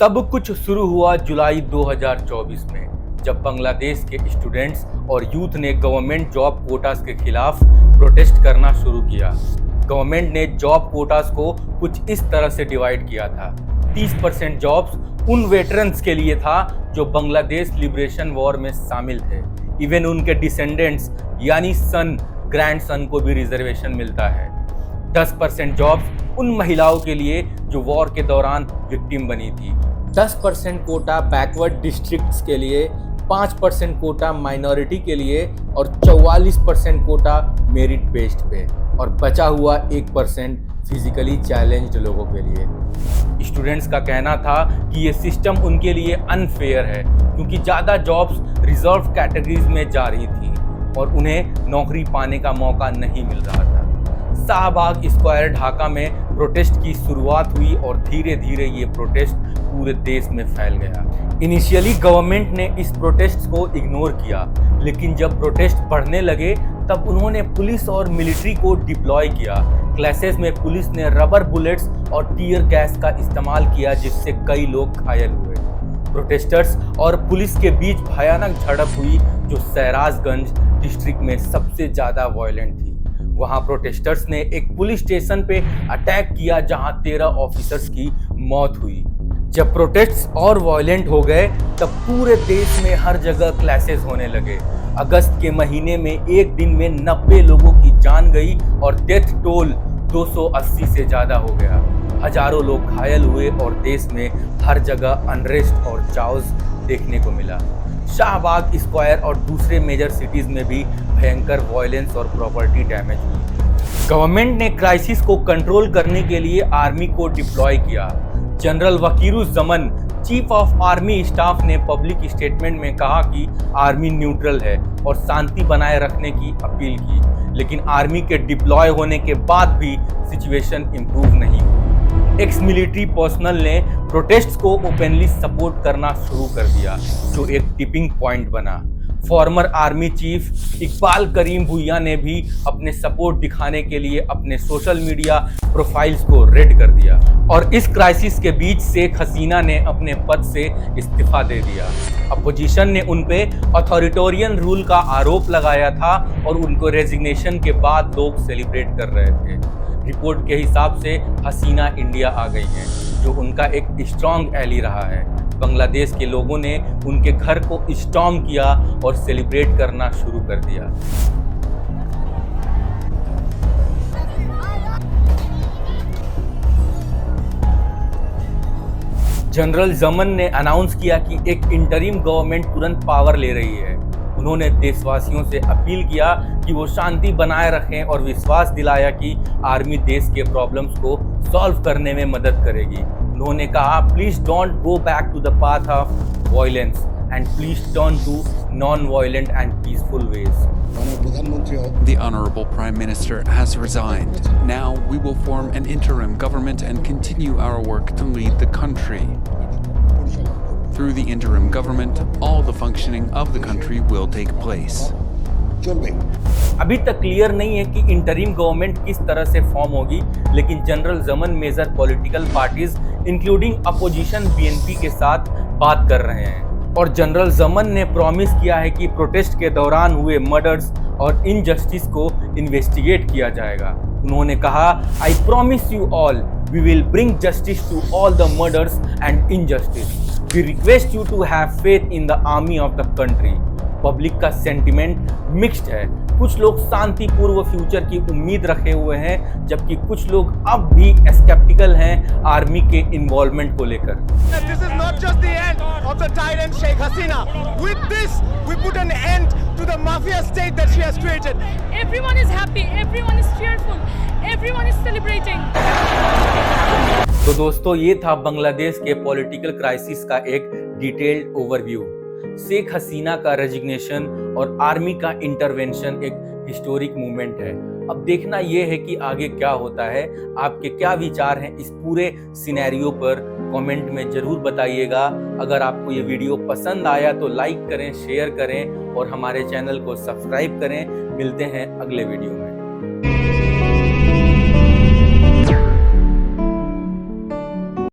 सब कुछ शुरू हुआ जुलाई 2024 में, जब बांग्लादेश के स्टूडेंट्स और यूथ ने गवर्नमेंट जॉब कोटास के खिलाफ प्रोटेस्ट करना शुरू किया। गवर्नमेंट ने जॉब कोटास को कुछ इस तरह से डिवाइड किया था। 30% जॉब्स उन वेटरन्स के लिए था जो बांग्लादेश लिबरेशन वॉर में शामिल थे। इवन उनके डिसेंडेंट्स यानी सन, ग्रैंड सन को भी रिजर्वेशन मिलता है। 10% जॉब्स उन महिलाओं के लिए जो वॉर के दौरान विक्टिम बनी थी। 10% कोटा बैकवर्ड डिस्ट्रिक्ट्स के लिए, 5% कोटा माइनॉरिटी के लिए और 44% कोटा मेरिट बेस्ड पे, और बचा हुआ 1% फिजिकली चैलेंज्ड लोगों के लिए। स्टूडेंट्स का कहना था कि ये सिस्टम उनके लिए अनफेयर है, क्योंकि ज़्यादा जॉब्स रिजर्व कैटेगरीज में जा रही थी और उन्हें नौकरी पाने का मौका नहीं मिल रहा था। शाहबाग स्क्वायर ढाका में प्रोटेस्ट की शुरुआत हुई और धीरे धीरे ये प्रोटेस्ट पूरे देश में फैल गया। इनिशियली गवर्नमेंट ने इस प्रोटेस्ट को इग्नोर किया, लेकिन जब प्रोटेस्ट बढ़ने लगे तब उन्होंने पुलिस और मिलिट्री को डिप्लॉय किया। क्लैशेस में पुलिस ने रबर बुलेट्स और टीयर गैस का इस्तेमाल किया, जिससे कई लोग घायल हुए। प्रोटेस्टर्स और पुलिस के बीच भयानक झड़प हुई, जो सैराजगंज डिस्ट्रिक्ट में सबसे ज़्यादा वायलेंट थी। वहां प्रोटेस्टर्स ने एक पुलिस स्टेशन पे अटैक किया, जहां 13 ऑफिसर्स की मौत हुई। जब प्रोटेस्ट्स और वायलेंट हो गए तब पूरे देश में हर जगह क्लैशेस होने लगे। अगस्त के महीने में एक दिन में 90 लोगों की जान गई और डेथ टोल 280 से ज़्यादा हो गया। हजारों लोग घायल हुए और देश में हर जगह अनरेस्ट और चाओस देखने को मिला। शाहबाग स्क्वायर और दूसरे मेजर सिटीज में भी भयंकर वायलेंस और प्रॉपर्टी डैमेज हुई। गवर्नमेंट ने क्राइसिस को कंट्रोल करने के लिए आर्मी को डिप्लॉय किया। General Wakeruzzaman, chief of army staff, ने पब्लिक स्टेटमेंट में कहा कि आर्मी न्यूट्रल है और शांति बनाए रखने की अपील की, लेकिन आर्मी के डिप्लॉय होने के बाद भी सिचुएशन इंप्रूव नहीं हुई। एक्स मिलिट्री पर्सनल ने प्रोटेस्ट्स को ओपनली सपोर्ट करना शुरू कर दिया, जो एक टिपिंग पॉइंट बना। फॉर्मर आर्मी चीफ इकबाल करीम भुइयां ने भी अपने सपोर्ट दिखाने के लिए अपने सोशल मीडिया प्रोफाइल्स को रेड कर दिया। और इस क्राइसिस के बीच शेख हसीना ने अपने पद से इस्तीफा दे दिया। अपोजिशन ने उन पे अथॉरिटेरियन रूल का आरोप लगाया था और उनको रेजिग्नेशन के बाद लोग सेलिब्रेट कर रहे थे। रिपोर्ट के हिसाब से हसीना इंडिया आ गई है, जो उनका एक स्ट्रॉन्ग एली रहा है। बांग्लादेश के लोगों ने उनके घर को स्टॉर्म किया और सेलिब्रेट करना शुरू कर दिया। जनरल जमन ने अनाउंस किया कि एक इंटरिम गवर्नमेंट तुरंत पावर ले रही है। उन्होंने देशवासियों से अपील किया कि वो शांति बनाए रखें और विश्वास दिलाया कि आर्मी देश के प्रॉब्लम्स को सॉल्व करने में मदद करेगी। उन्होंने कहा, please don't go back to the path of violence and please turn to non violent and peaceful ways. The Honorable Prime Minister has resigned. Now we will form an interim government and continue our work to lead the country. Through the interim government, all the functioning of the country will take place. अभी तक clear नहीं है कि interim government किस तरह से form होगी, लेकिन general Zaman major political parties including opposition BNP के साथ बात कर रहे हैं। और जनरल जमन ने प्रॉमिस किया है कि प्रोटेस्ट के दौरान हुए मर्डर्स और इनजस्टिस को इन्वेस्टिगेट किया जाएगा। उन्होंने कहा, I promise you all we will bring justice to all the murders and injustice. We request you to have faith in the army of the country. Public का सेंटिमेंट मिक्स्ड है। कुछ लोग शांतिपूर्व future की उम्मीद रखे हुए हैं, जबकि कुछ लोग अब भी स्केप्टिकल हैं आर्मी के इन्वॉल्वमेंट को लेकर। This is not just the end of the tyrant Sheikh Hasina. With this, we put an end to the mafia state that she has created. Everyone is happy, everyone is cheerful, everyone is celebrating. तो दोस्तों, ये था बांग्लादेश के political crisis का एक detailed overview. Sheikh Hasina का resignation और army का इंटरवेंशन एक हिस्टोरिक मूवमेंट है। अब देखना यह है कि आगे क्या होता है। आपके क्या विचार हैं इस पूरे सिनेरियो पर, कमेंट में जरूर बताइएगा। अगर आपको ये वीडियो पसंद आया तो लाइक करें, शेयर करें और हमारे चैनल को सब्सक्राइब करें। मिलते हैं अगले वीडियो में।